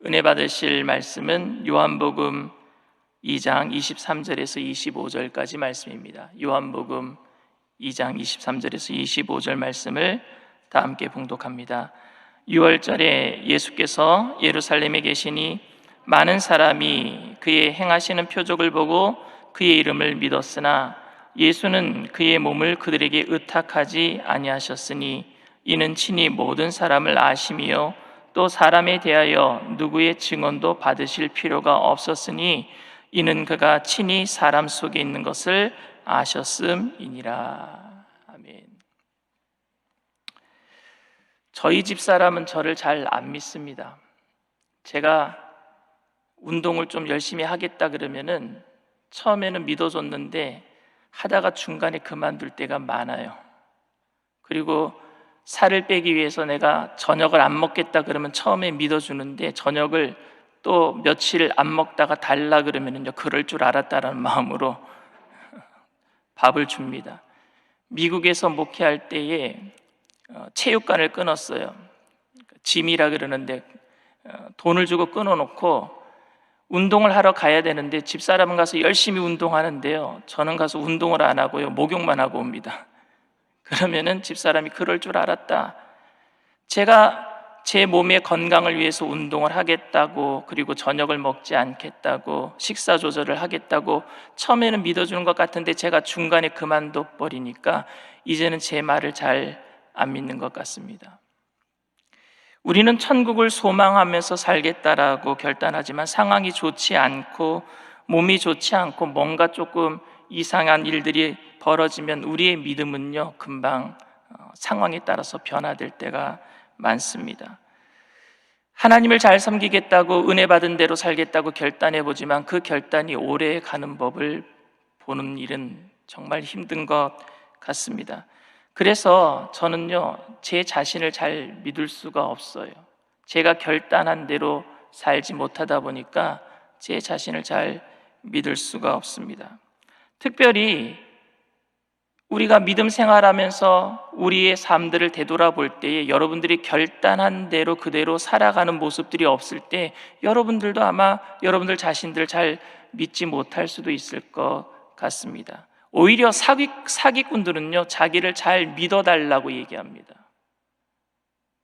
은혜 받으실 말씀은 요한복음 2장 23절에서 25절까지 말씀입니다. 요한복음 2장 23절에서 25절 말씀을 다 함께 봉독합니다. 6월절에 예수께서 예루살렘에 계시니 많은 사람이 그의 행하시는 표적을 보고 그의 이름을 믿었으나 예수는 그의 몸을 그들에게 의탁하지 아니하셨으니 이는 친히 모든 사람을 아심이요 또 사람에 대하여 누구의 증언도 받으실 필요가 없었으니 이는 그가 친히 사람 속에 있는 것을 아셨음이니라. 아멘. 저희 집 사람은 저를 잘 안 믿습니다. 제가 운동을 좀 열심히 하겠다 그러면은 처음에는 믿어줬는데 하다가 중간에 그만둘 때가 많아요. 그리고 살을 빼기 위해서 내가 저녁을 안 먹겠다 그러면 처음에 믿어주는데 저녁을 또 며칠 안 먹다가 달라 그러면은요, 그럴 줄 알았다라는 마음으로 밥을 줍니다. 미국에서 목회할 때에 체육관을 끊었어요. 짐이라 그러는데 돈을 주고 끊어놓고 운동을 하러 가야 되는데 집사람은 가서 열심히 운동하는데요, 저는 가서 운동을 안 하고요, 목욕만 하고 옵니다. 그러면은 집사람이 그럴 줄 알았다. 제가 제 몸의 건강을 위해서 운동을 하겠다고, 그리고 저녁을 먹지 않겠다고, 식사 조절을 하겠다고 처음에는 믿어주는 것 같은데 제가 중간에 그만둬 버리니까 이제는 제 말을 잘 안 믿는 것 같습니다. 우리는 천국을 소망하면서 살겠다라고 결단하지만 상황이 좋지 않고 몸이 좋지 않고 뭔가 조금 이상한 일들이 벌어지면 우리의 믿음은요, 금방 상황에 따라서 변화될 때가 많습니다. 하나님을 잘 섬기겠다고 은혜 받은 대로 살겠다고 결단해 보지만 그 결단이 오래 가는 법을 보는 일은 정말 힘든 것 같습니다. 그래서 저는요, 제 자신을 잘 믿을 수가 없어요. 제가 결단한 대로 살지 못하다 보니까 제 자신을 잘 믿을 수가 없습니다. 특별히 우리가 믿음 생활하면서 우리의 삶들을 되돌아볼 때에 여러분들이 결단한 대로 그대로 살아가는 모습들이 없을 때 여러분들도 아마 여러분들 자신들을 잘 믿지 못할 수도 있을 것 같습니다. 오히려 사기꾼들은요, 자기를 잘 믿어달라고 얘기합니다.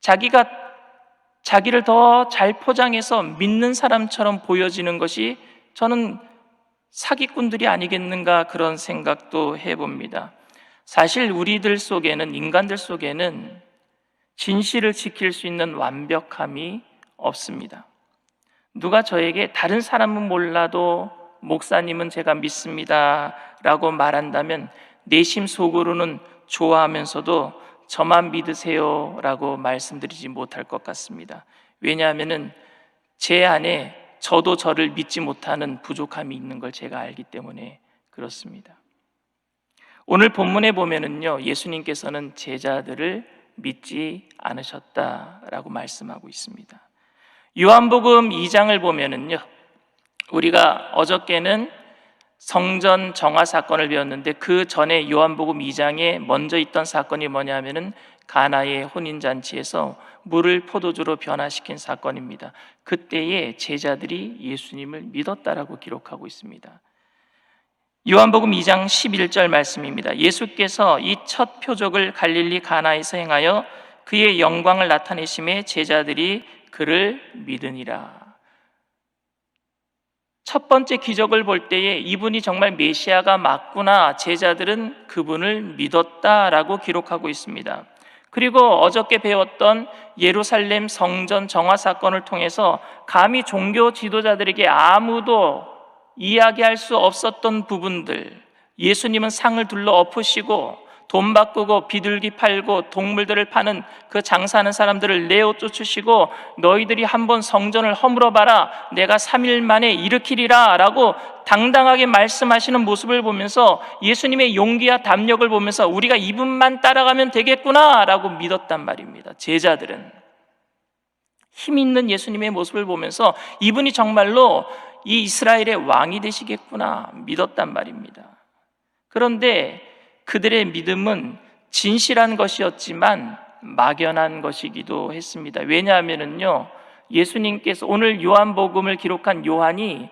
자기를 더 잘 포장해서 믿는 사람처럼 보여지는 것이 저는 사기꾼들이 아니겠는가, 그런 생각도 해봅니다. 사실 우리들 속에는, 인간들 속에는 진실을 지킬 수 있는 완벽함이 없습니다. 누가 저에게 다른 사람은 몰라도 목사님은 제가 믿습니다 라고 말한다면 내심 속으로는 좋아하면서도 저만 믿으세요 라고 말씀드리지 못할 것 같습니다. 왜냐하면 제 안에 저도 저를 믿지 못하는 부족함이 있는 걸 제가 알기 때문에 그렇습니다. 오늘 본문에 보면은요, 예수님께서는 제자들을 믿지 않으셨다라고 말씀하고 있습니다. 요한복음 2장을 보면은요, 우리가 어저께는 성전 정화 사건을 배웠는데 그 전에 요한복음 2장에 먼저 있던 사건이 뭐냐면은 가나의 혼인잔치에서 물을 포도주로 변화시킨 사건입니다. 그때에 제자들이 예수님을 믿었다라고 기록하고 있습니다. 요한복음 2장 11절 말씀입니다. 예수께서 이 첫 표적을 갈릴리 가나에서 행하여 그의 영광을 나타내심에 제자들이 그를 믿으니라. 첫 번째 기적을 볼 때에 이분이 정말 메시아가 맞구나, 제자들은 그분을 믿었다라고 기록하고 있습니다. 그리고 어저께 배웠던 예루살렘 성전 정화 사건을 통해서 감히 종교 지도자들에게 아무도 이야기할 수 없었던 부분들, 예수님은 상을 둘러 엎으시고 돈 바꾸고 비둘기 팔고 동물들을 파는 그 장사하는 사람들을 내어 쫓으시고 너희들이 한번 성전을 허물어 봐라, 내가 3일 만에 일으키리라 라고 당당하게 말씀하시는 모습을 보면서 예수님의 용기와 담력을 보면서 우리가 이분만 따라가면 되겠구나 라고 믿었단 말입니다. 제자들은 힘 있는 예수님의 모습을 보면서 이분이 정말로 이 이스라엘의 왕이 되시겠구나 믿었단 말입니다. 그런데 그들의 믿음은 진실한 것이었지만 막연한 것이기도 했습니다. 왜냐하면요, 예수님께서 오늘 요한복음을 기록한 요한이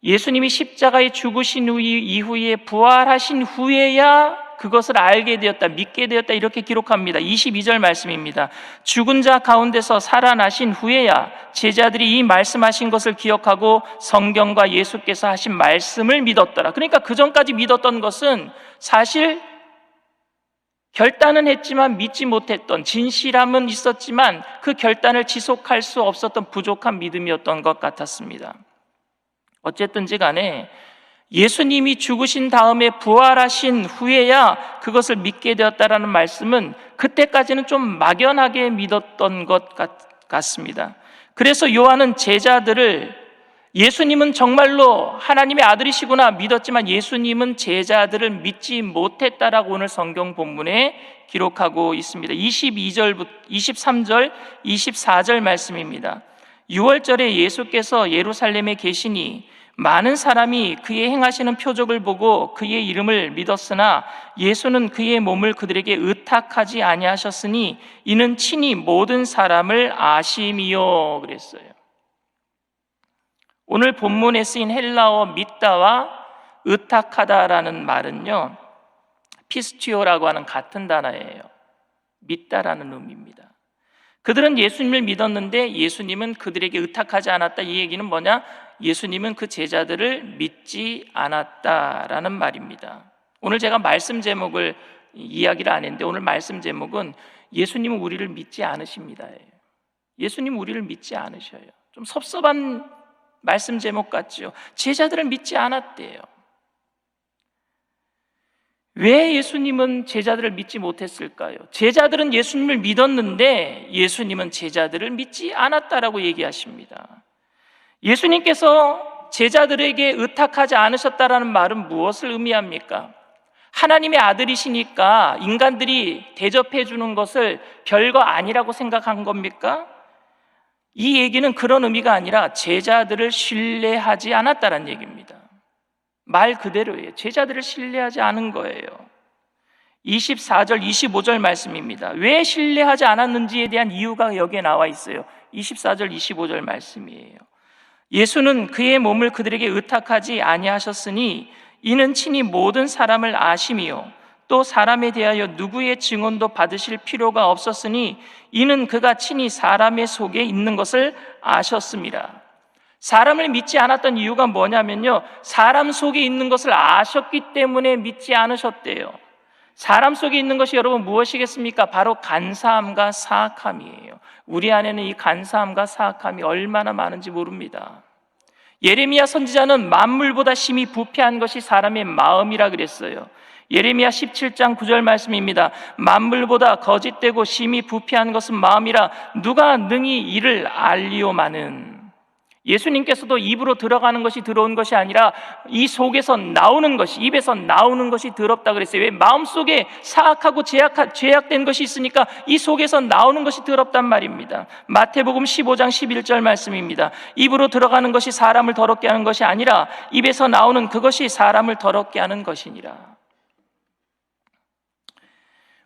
예수님이 십자가에 죽으신 이후에 부활하신 후에야 그것을 알게 되었다, 믿게 되었다, 이렇게 기록합니다. 22절 말씀입니다. 죽은 자 가운데서 살아나신 후에야 제자들이 이 말씀하신 것을 기억하고 성경과 예수께서 하신 말씀을 믿었더라. 그러니까 그 전까지 믿었던 것은 사실 결단은 했지만 믿지 못했던, 진실함은 있었지만 그 결단을 지속할 수 없었던 부족한 믿음이었던 것 같았습니다. 어쨌든지 간에 예수님이 죽으신 다음에 부활하신 후에야 그것을 믿게 되었다라는 말씀은 그때까지는 좀 막연하게 믿었던 것 같습니다. 그래서 요한은 제자들을, 예수님은 정말로 하나님의 아들이시구나 믿었지만 예수님은 제자들을 믿지 못했다라고 오늘 성경 본문에 기록하고 있습니다. 22절부터 23절, 24절 말씀입니다. 6월절에 예수께서 예루살렘에 계시니 많은 사람이 그의 행하시는 표적을 보고 그의 이름을 믿었으나 예수는 그의 몸을 그들에게 의탁하지 아니하셨으니 이는 친히 모든 사람을 아심이요 그랬어요. 오늘 본문에 쓰인 헬라어 믿다와 의탁하다라는 말은요, 피스티오라고 하는 같은 단어예요. 믿다라는 의미입니다. 그들은 예수님을 믿었는데 예수님은 그들에게 의탁하지 않았다. 이 얘기는 뭐냐? 예수님은 그 제자들을 믿지 않았다라는 말입니다. 오늘 제가 말씀 제목을 이야기를 안 했는데 오늘 말씀 제목은 예수님은 우리를 믿지 않으십니다. 예수님은 우리를 믿지 않으셔요. 좀 섭섭한 말씀 제목 같죠? 제자들을 믿지 않았대요. 왜 예수님은 제자들을 믿지 못했을까요? 제자들은 예수님을 믿었는데 예수님은 제자들을 믿지 않았다라고 얘기하십니다. 예수님께서 제자들에게 의탁하지 않으셨다라는 말은 무엇을 의미합니까? 하나님의 아들이시니까 인간들이 대접해 주는 것을 별거 아니라고 생각한 겁니까? 이 얘기는 그런 의미가 아니라 제자들을 신뢰하지 않았다는 얘기입니다. 말 그대로예요. 제자들을 신뢰하지 않은 거예요. 24절, 25절 말씀입니다. 왜 신뢰하지 않았는지에 대한 이유가 여기에 나와 있어요. 24절, 25절 말씀이에요. 예수는 그의 몸을 그들에게 의탁하지 아니하셨으니 이는 친히 모든 사람을 아심이요 또 사람에 대하여 누구의 증언도 받으실 필요가 없었으니 이는 그가 친히 사람의 속에 있는 것을 아셨습니다. 사람을 믿지 않았던 이유가 뭐냐면요, 사람 속에 있는 것을 아셨기 때문에 믿지 않으셨대요. 사람 속에 있는 것이 여러분 무엇이겠습니까? 바로 간사함과 사악함이에요. 우리 안에는 이 간사함과 사악함이 얼마나 많은지 모릅니다. 예레미야 선지자는 만물보다 심히 부패한 것이 사람의 마음이라 그랬어요. 예레미야 17장 9절 말씀입니다. 만물보다 거짓되고 심히 부패한 것은 마음이라 누가 능히 이를 알리오마는. 예수님께서도 입으로 들어가는 것이 더러운 것이 아니라 이 속에서 나오는 것이, 입에서 나오는 것이 더럽다 그랬어요. 왜? 마음속에 사악하고 죄악된 것이 있으니까 이 속에서 나오는 것이 더럽단 말입니다. 마태복음 15장 11절 말씀입니다. 입으로 들어가는 것이 사람을 더럽게 하는 것이 아니라 입에서 나오는 그것이 사람을 더럽게 하는 것이니라.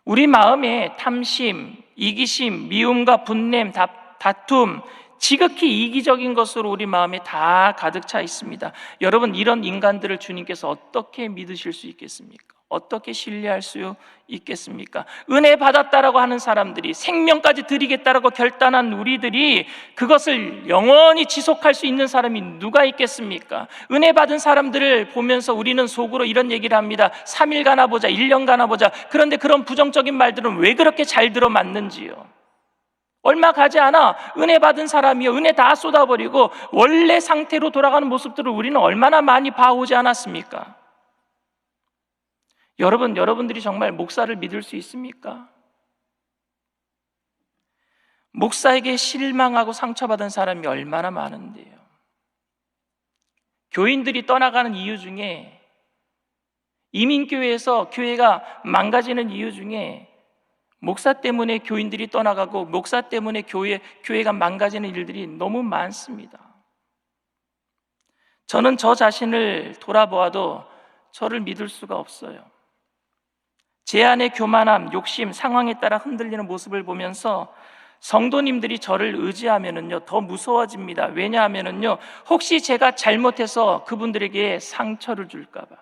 우리 마음에 탐심, 이기심, 미움과 분냄, 다툼, 지극히 이기적인 것으로 우리 마음에 다 가득 차 있습니다. 여러분, 이런 인간들을 주님께서 어떻게 믿으실 수 있겠습니까? 어떻게 신뢰할 수 있겠습니까? 은혜 받았다라고 하는 사람들이, 생명까지 드리겠다라고 결단한 우리들이 그것을 영원히 지속할 수 있는 사람이 누가 있겠습니까? 은혜 받은 사람들을 보면서 우리는 속으로 이런 얘기를 합니다. 3일 가나 보자, 1년 가나 보자. 그런데 그런 부정적인 말들은 왜 그렇게 잘 들어맞는지요? 얼마 가지 않아 은혜 받은 사람이요, 은혜 다 쏟아버리고 원래 상태로 돌아가는 모습들을 우리는 얼마나 많이 봐오지 않았습니까? 여러분들이 정말 목사를 믿을 수 있습니까? 목사에게 실망하고 상처받은 사람이 얼마나 많은데요. 교인들이 떠나가는 이유 중에, 이민교회에서 교회가 망가지는 이유 중에 목사 때문에 교인들이 떠나가고 목사 때문에 교회가 망가지는 일들이 너무 많습니다. 저는 저 자신을 돌아보아도 저를 믿을 수가 없어요. 제 안의 교만함, 욕심, 상황에 따라 흔들리는 모습을 보면서 성도님들이 저를 의지하면은요 더 무서워집니다. 왜냐하면은요 혹시 제가 잘못해서 그분들에게 상처를 줄까 봐.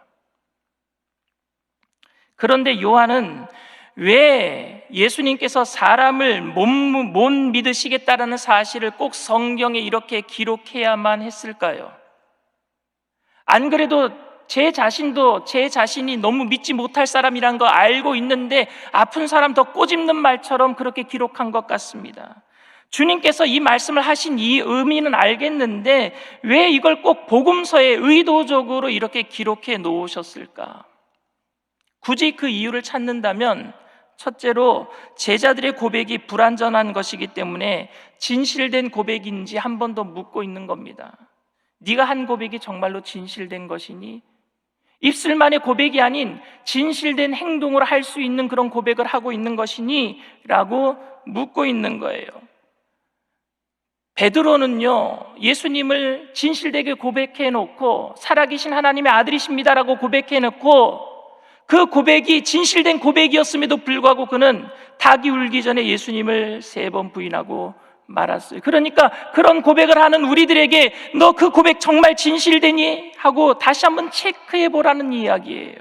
그런데 요한은 왜 예수님께서 사람을 못 믿으시겠다라는 사실을 꼭 성경에 이렇게 기록해야만 했을까요? 안 그래도 제 자신이 너무 믿지 못할 사람이란 거 알고 있는데 아픈 사람 더 꼬집는 말처럼 그렇게 기록한 것 같습니다. 주님께서 이 말씀을 하신 이 의미는 알겠는데 왜 이걸 꼭 복음서에 의도적으로 이렇게 기록해 놓으셨을까? 굳이 그 이유를 찾는다면 첫째로 제자들의 고백이 불완전한 것이기 때문에 진실된 고백인지 한 번 더 묻고 있는 겁니다. 네가 한 고백이 정말로 진실된 것이니? 입술만의 고백이 아닌 진실된 행동으로 할 수 있는 그런 고백을 하고 있는 것이니? 라고 묻고 있는 거예요. 베드로는요 예수님을 진실되게 고백해 놓고 살아계신 하나님의 아들이십니다라고 고백해 놓고 그 고백이 진실된 고백이었음에도 불구하고 그는 닭이 울기 전에 예수님을 3번 부인하고 말았어요. 그러니까 그런 고백을 하는 우리들에게 너 그 고백 정말 진실되니? 하고 다시 한번 체크해 보라는 이야기예요.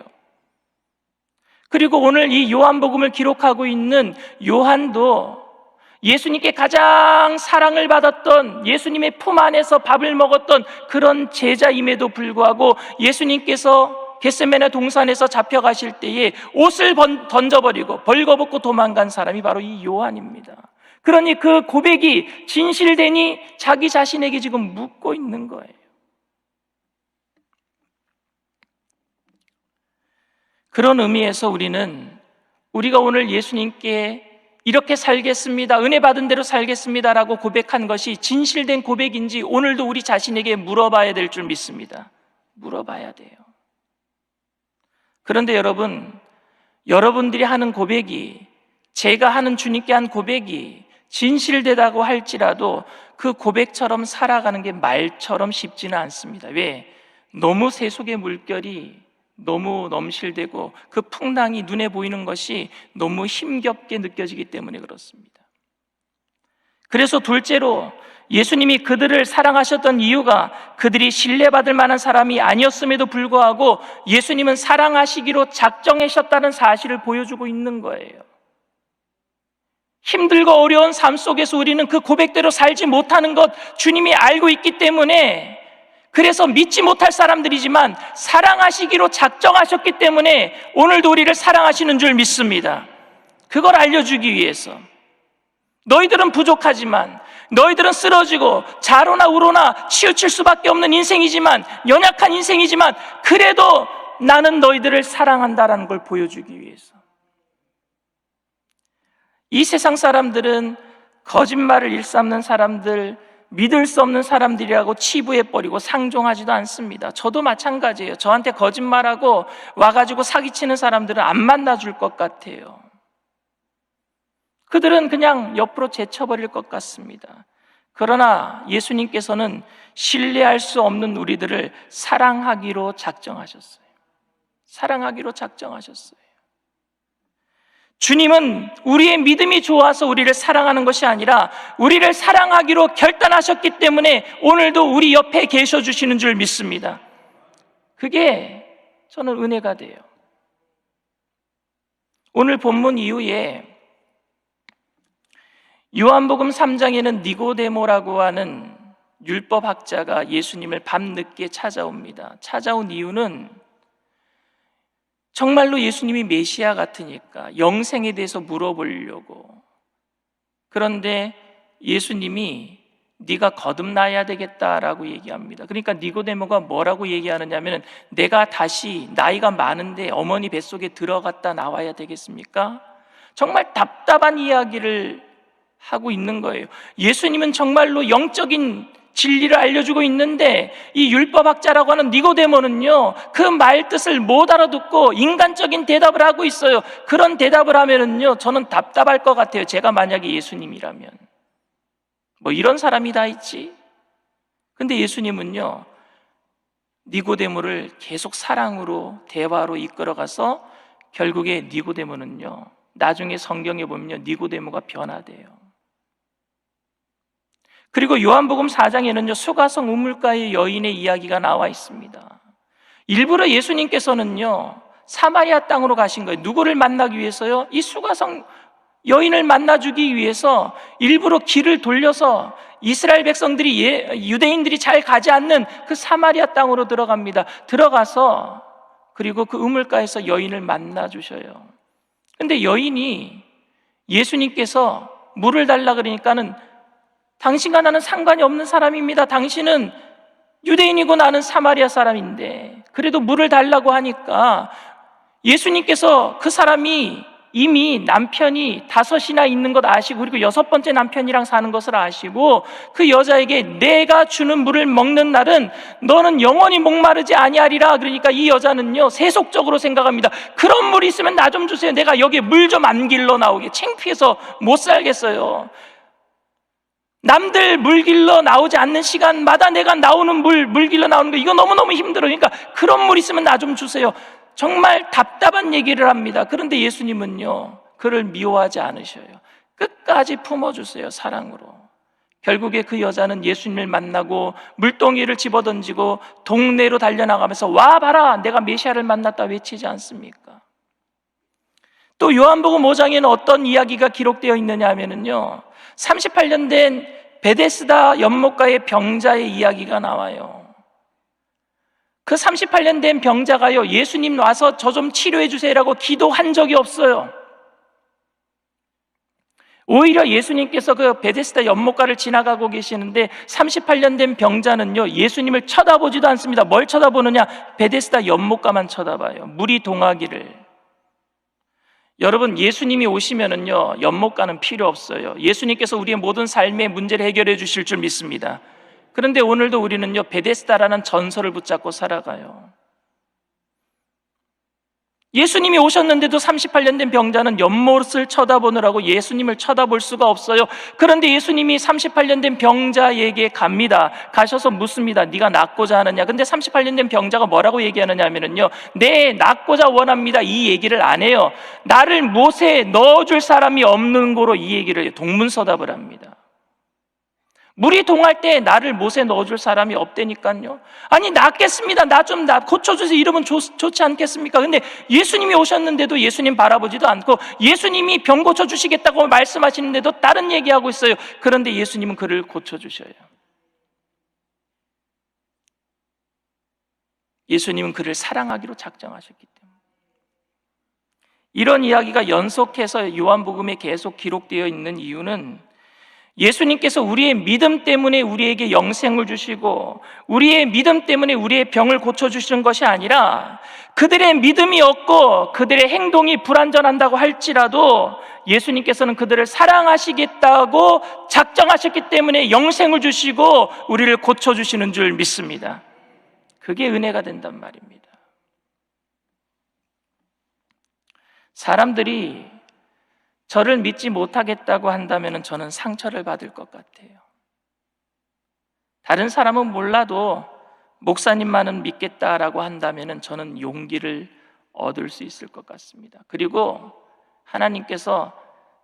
그리고 오늘 이 요한복음을 기록하고 있는 요한도 예수님께 가장 사랑을 받았던, 예수님의 품 안에서 밥을 먹었던 그런 제자임에도 불구하고 예수님께서 겟세마네 동산에서 잡혀가실 때에 옷을 던져버리고 벌거벗고 도망간 사람이 바로 이 요한입니다. 그러니 그 고백이 진실되니? 자기 자신에게 지금 묻고 있는 거예요. 그런 의미에서 우리가 오늘 예수님께 이렇게 살겠습니다, 은혜 받은 대로 살겠습니다라고 고백한 것이 진실된 고백인지 오늘도 우리 자신에게 물어봐야 될 줄 믿습니다. 물어봐야 돼요. 그런데 여러분들이 하는 고백이, 제가 하는 주님께 한 고백이 진실되다고 할지라도 그 고백처럼 살아가는 게 말처럼 쉽지는 않습니다. 왜? 너무 세속의 물결이 너무 넘실대고 그 풍랑이 눈에 보이는 것이 너무 힘겹게 느껴지기 때문에 그렇습니다. 그래서 둘째로 예수님이 그들을 사랑하셨던 이유가 그들이 신뢰받을 만한 사람이 아니었음에도 불구하고 예수님은 사랑하시기로 작정하셨다는 사실을 보여주고 있는 거예요. 힘들고 어려운 삶 속에서 우리는 그 고백대로 살지 못하는 것 주님이 알고 있기 때문에, 그래서 믿지 못할 사람들이지만 사랑하시기로 작정하셨기 때문에 오늘도 우리를 사랑하시는 줄 믿습니다. 그걸 알려주기 위해서. 너희들은 부족하지만, 너희들은 쓰러지고 좌로나 우로나 치우칠 수밖에 없는 인생이지만, 연약한 인생이지만 그래도 나는 너희들을 사랑한다라는 걸 보여주기 위해서. 이 세상 사람들은 거짓말을 일삼는 사람들, 믿을 수 없는 사람들이라고 치부해버리고 상종하지도 않습니다. 저도 마찬가지예요. 저한테 거짓말하고 와가지고 사기치는 사람들은 안 만나줄 것 같아요. 그들은 그냥 옆으로 제쳐버릴 것 같습니다. 그러나 예수님께서는 신뢰할 수 없는 우리들을 사랑하기로 작정하셨어요. 사랑하기로 작정하셨어요. 주님은 우리의 믿음이 좋아서 우리를 사랑하는 것이 아니라 우리를 사랑하기로 결단하셨기 때문에 오늘도 우리 옆에 계셔 주시는 줄 믿습니다. 그게 저는 은혜가 돼요. 오늘 본문 이후에 요한복음 3장에는 니고데모라고 하는 율법학자가 예수님을 밤늦게 찾아옵니다. 찾아온 이유는 정말로 예수님이 메시아 같으니까 영생에 대해서 물어보려고. 그런데 예수님이 네가 거듭나야 되겠다라고 얘기합니다. 그러니까 니고데모가 뭐라고 얘기하느냐면, 내가 다시 나이가 많은데 어머니 뱃속에 들어갔다 나와야 되겠습니까? 정말 답답한 이야기를 하고 있는 거예요. 예수님은 정말로 영적인 진리를 알려주고 있는데 이 율법학자라고 하는 니고데모는요 그 말 뜻을 못 알아듣고 인간적인 대답을 하고 있어요. 그런 대답을 하면은요 저는 답답할 것 같아요. 제가 만약에 예수님이라면 뭐 이런 사람이 다 있지. 근데 예수님은요 니고데모를 계속 사랑으로 대화로 이끌어가서 결국에 니고데모는요 나중에 성경에 보면요 니고데모가 변화돼요. 그리고 요한복음 4장에는요 수가성 우물가의 여인의 이야기가 나와 있습니다. 일부러 예수님께서는요 사마리아 땅으로 가신 거예요. 누구를 만나기 위해서요? 이 수가성 여인을 만나주기 위해서 일부러 길을 돌려서 이스라엘 백성들이 유대인들이 잘 가지 않는 그 사마리아 땅으로 들어갑니다. 들어가서 그리고 그 우물가에서 여인을 만나주셔요. 근데 여인이 예수님께서 물을 달라 그러니까는 당신과 나는 상관이 없는 사람입니다. 당신은 유대인이고 나는 사마리아 사람인데 그래도 물을 달라고 하니까 예수님께서 그 사람이 이미 남편이 5이나 있는 것 아시고 그리고 6번째 남편이랑 사는 것을 아시고 그 여자에게 내가 주는 물을 먹는 날은 너는 영원히 목마르지 아니하리라. 그러니까 이 여자는요 세속적으로 생각합니다. 그런 물이 있으면 나 좀 주세요. 내가 여기에 물 좀 안 길러 나오게 창피해서 못 살겠어요. 남들 물 길러 나오지 않는 시간마다 내가 나오는 물 길러 나오는 거 이거 너무너무 힘들어요. 그러니까 그런 물 있으면 나 좀 주세요. 정말 답답한 얘기를 합니다. 그런데 예수님은요 그를 미워하지 않으셔요. 끝까지 품어주세요. 사랑으로. 결국에 그 여자는 예수님을 만나고 물동이를 집어던지고 동네로 달려나가면서 와 봐라 내가 메시아를 만났다 외치지 않습니까? 또 요한복음 5장에는 어떤 이야기가 기록되어 있느냐 하면은요 38년 된 베데스다 연못가의 병자의 이야기가 나와요. 그 38년 된 병자가요 예수님 와서 저 좀 치료해 주세요라고 기도한 적이 없어요. 오히려 예수님께서 그 베데스다 연못가를 지나가고 계시는데 38년 된 병자는요 예수님을 쳐다보지도 않습니다. 뭘 쳐다보느냐? 베데스다 연못가만 쳐다봐요. 물이 동하기를. 여러분 예수님이 오시면은요 연못가는 필요 없어요. 예수님께서 우리의 모든 삶의 문제를 해결해 주실 줄 믿습니다. 그런데 오늘도 우리는요 베데스다라는 전설을 붙잡고 살아가요. 예수님이 오셨는데도 38년 된 병자는 연못을 쳐다보느라고 예수님을 쳐다볼 수가 없어요. 그런데 예수님이 38년 된 병자에게 갑니다. 가셔서 묻습니다. 네가 낫고자 하느냐? 근데 38년 된 병자가 뭐라고 얘기하느냐 하면은요 네 낫고자 원합니다 이 얘기를 안 해요. 나를 못에 넣어줄 사람이 없는 거로 이 얘기를 해요. 동문서답을 합니다. 물이 동할 때 나를 못에 넣어줄 사람이 없다니까요. 아니 낫겠습니다. 나 좀 고쳐주세요. 이러면 좋지 않겠습니까? 근데 예수님이 오셨는데도 예수님 바라보지도 않고 예수님이 병 고쳐주시겠다고 말씀하시는데도 다른 얘기하고 있어요. 그런데 예수님은 그를 고쳐주셔요. 예수님은 그를 사랑하기로 작정하셨기 때문에. 이런 이야기가 연속해서 요한복음에 계속 기록되어 있는 이유는 예수님께서 우리의 믿음 때문에 우리에게 영생을 주시고 우리의 믿음 때문에 우리의 병을 고쳐주시는 것이 아니라 그들의 믿음이 없고 그들의 행동이 불완전한다고 할지라도 예수님께서는 그들을 사랑하시겠다고 작정하셨기 때문에 영생을 주시고 우리를 고쳐주시는 줄 믿습니다. 그게 은혜가 된단 말입니다. 사람들이 저를 믿지 못하겠다고 한다면 저는 상처를 받을 것 같아요. 다른 사람은 몰라도 목사님만은 믿겠다라고 한다면 저는 용기를 얻을 수 있을 것 같습니다. 그리고 하나님께서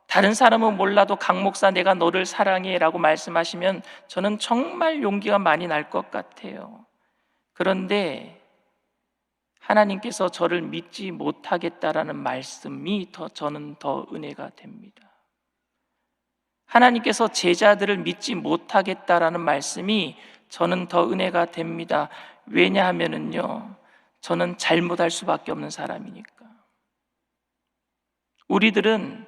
다른 사람은 몰라도 강 목사 내가 너를 사랑해 라고 말씀하시면 저는 정말 용기가 많이 날 것 같아요. 그런데 하나님께서 저를 믿지 못하겠다라는 말씀이 저는 더 은혜가 됩니다. 하나님께서 제자들을 믿지 못하겠다라는 말씀이 저는 더 은혜가 됩니다. 왜냐하면은요, 저는 잘못할 수밖에 없는 사람이니까. 우리들은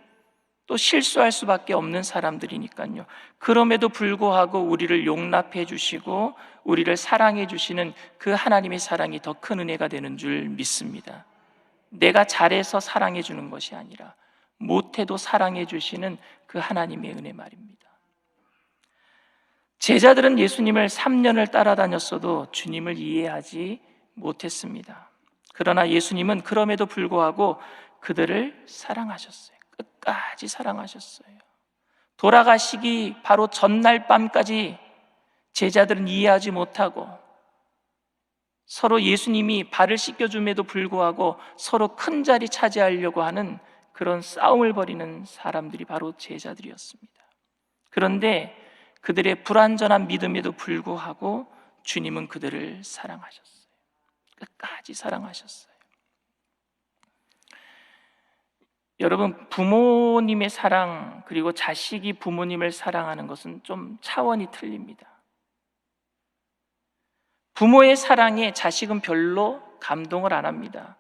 또 실수할 수밖에 없는 사람들이니까요. 그럼에도 불구하고 우리를 용납해 주시고 우리를 사랑해 주시는 그 하나님의 사랑이 더 큰 은혜가 되는 줄 믿습니다. 내가 잘해서 사랑해 주는 것이 아니라 못해도 사랑해 주시는 그 하나님의 은혜 말입니다. 제자들은 예수님을 3년을 따라다녔어도 주님을 이해하지 못했습니다. 그러나 예수님은 그럼에도 불구하고 그들을 사랑하셨어요. 끝까지 사랑하셨어요. 돌아가시기 바로 전날 밤까지 제자들은 이해하지 못하고 서로 예수님이 발을 씻겨줌에도 불구하고 서로 큰 자리 차지하려고 하는 그런 싸움을 벌이는 사람들이 바로 제자들이었습니다. 그런데 그들의 불완전한 믿음에도 불구하고 주님은 그들을 사랑하셨어요. 끝까지 사랑하셨어요. 여러분, 부모님의 사랑 그리고 자식이 부모님을 사랑하는 것은 좀 차원이 틀립니다. 부모의 사랑에 자식은 별로 감동을 안 합니다.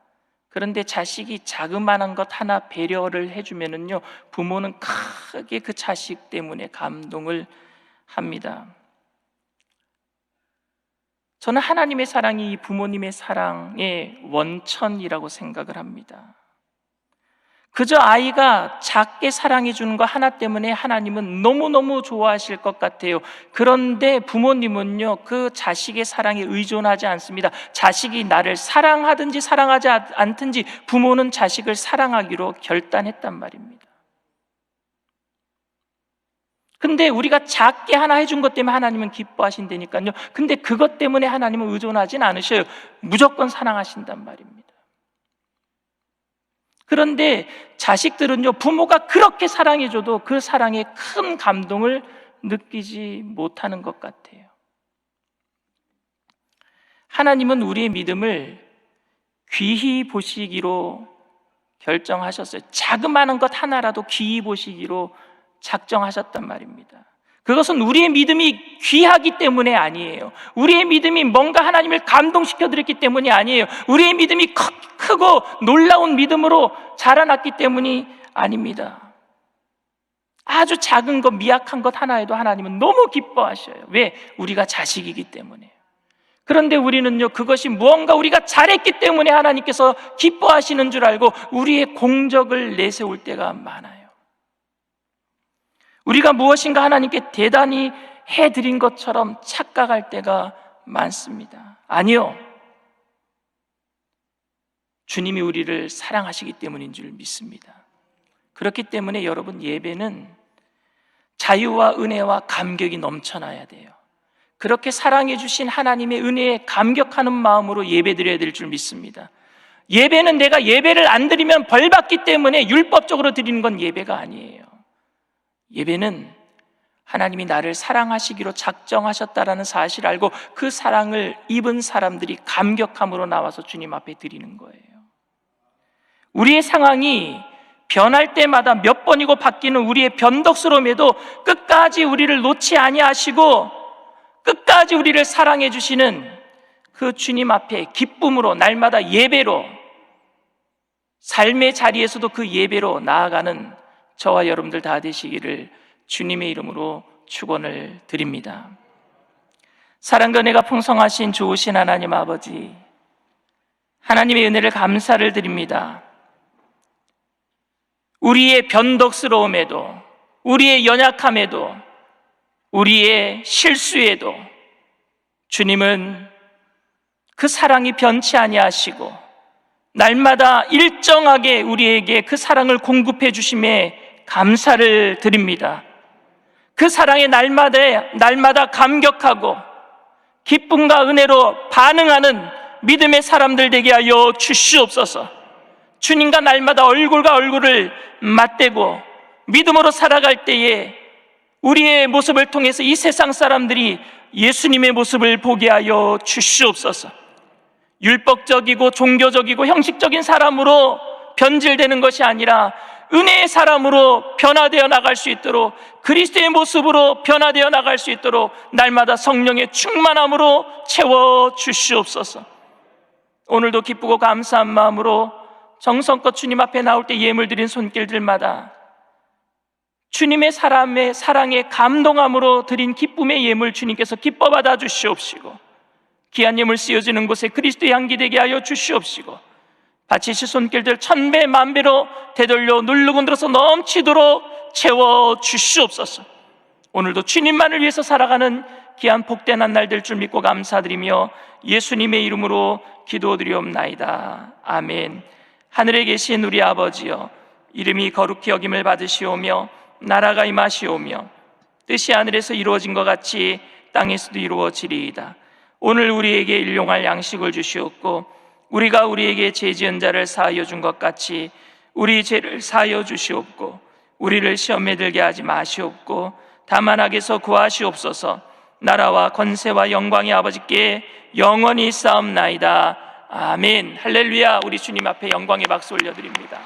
그런데 자식이 자그마한 것 하나 배려를 해주면은요, 부모는 크게 그 자식 때문에 감동을 합니다. 저는 하나님의 사랑이 부모님의 사랑의 원천이라고 생각을 합니다. 그저 아이가 작게 사랑해 주는 거 하나 때문에 하나님은 너무너무 좋아하실 것 같아요. 그런데 부모님은요, 그 자식의 사랑에 의존하지 않습니다. 자식이 나를 사랑하든지 사랑하지 않든지 부모는 자식을 사랑하기로 결단했단 말입니다. 근데 우리가 작게 하나 해준 것 때문에 하나님은 기뻐하신다니까요. 근데 그것 때문에 하나님은 의존하진 않으셔요. 무조건 사랑하신단 말입니다. 그런데 자식들은요, 부모가 그렇게 사랑해줘도 그 사랑에 큰 감동을 느끼지 못하는 것 같아요. 하나님은 우리의 믿음을 귀히 보시기로 결정하셨어요. 자그마한 것 하나라도 귀히 보시기로 작정하셨단 말입니다. 그것은 우리의 믿음이 귀하기 때문에 아니에요. 우리의 믿음이 뭔가 하나님을 감동시켜드렸기 때문이 아니에요. 우리의 믿음이 크고 놀라운 믿음으로 자라났기 때문이 아닙니다. 아주 작은 것, 미약한 것 하나에도 하나님은 너무 기뻐하셔요. 왜? 우리가 자식이기 때문에. 그런데 우리는요, 그것이 무언가 우리가 잘했기 때문에 하나님께서 기뻐하시는 줄 알고 우리의 공적을 내세울 때가 많아요. 우리가 무엇인가 하나님께 대단히 해드린 것처럼 착각할 때가 많습니다. 아니요, 주님이 우리를 사랑하시기 때문인 줄 믿습니다. 그렇기 때문에 여러분, 예배는 자유와 은혜와 감격이 넘쳐나야 돼요. 그렇게 사랑해 주신 하나님의 은혜에 감격하는 마음으로 예배드려야 될 줄 믿습니다. 예배는 내가 예배를 안 드리면 벌 받기 때문에 율법적으로 드리는 건 예배가 아니에요. 예배는 하나님이 나를 사랑하시기로 작정하셨다라는 사실을 알고 그 사랑을 입은 사람들이 감격함으로 나와서 주님 앞에 드리는 거예요. 우리의 상황이 변할 때마다 몇 번이고 바뀌는 우리의 변덕스러움에도 끝까지 우리를 놓지 아니하시고 끝까지 우리를 사랑해 주시는 그 주님 앞에 기쁨으로 날마다 예배로, 삶의 자리에서도 그 예배로 나아가는 저와 여러분들 다 되시기를 주님의 이름으로 축원을 드립니다. 사랑과 은혜가 풍성하신 좋으신 하나님 아버지, 하나님의 은혜를 감사를 드립니다. 우리의 변덕스러움에도, 우리의 연약함에도, 우리의 실수에도 주님은 그 사랑이 변치 아니하시고 날마다 일정하게 우리에게 그 사랑을 공급해 주심에 감사를 드립니다. 그 사랑에 날마다 감격하고 기쁨과 은혜로 반응하는 믿음의 사람들 되게 하여 주시옵소서. 주님과 날마다 얼굴과 얼굴을 맞대고 믿음으로 살아갈 때에 우리의 모습을 통해서 이 세상 사람들이 예수님의 모습을 보게 하여 주시옵소서. 율법적이고 종교적이고 형식적인 사람으로 변질되는 것이 아니라 은혜의 사람으로 변화되어 나갈 수 있도록, 그리스도의 모습으로 변화되어 나갈 수 있도록 날마다 성령의 충만함으로 채워 주시옵소서. 오늘도 기쁘고 감사한 마음으로 정성껏 주님 앞에 나올 때 예물 드린 손길들마다 주님의 사랑에 감동함으로 드린 기쁨의 예물 주님께서 기뻐 받아 주시옵시고, 귀한 예물 쓰여지는 곳에 그리스도의 향기 되게 하여 주시옵시고, 바치실 손길들 천배 만배로 되돌려 누르고 들어서 넘치도록 채워 주시옵소서. 오늘도 주님만을 위해서 살아가는 귀한 복된 한 날 될 줄 믿고 감사드리며 예수님의 이름으로 기도드리옵나이다. 아멘. 하늘에 계신 우리 아버지여, 이름이 거룩히 여김을 받으시오며 나라가 임하시오며 뜻이 하늘에서 이루어진 것 같이 땅에서도 이루어지리이다. 오늘 우리에게 일용할 양식을 주시옵고 우리가 우리에게 죄 지은 자를 사하여 준 것 같이 우리 죄를 사하여 주시옵고 우리를 시험에 들게 하지 마시옵고 다만 악에서 구하시옵소서. 나라와 권세와 영광이 아버지께 영원히 쌓옵나이다. 아멘. 할렐루야. 우리 주님 앞에 영광의 박수 올려드립니다.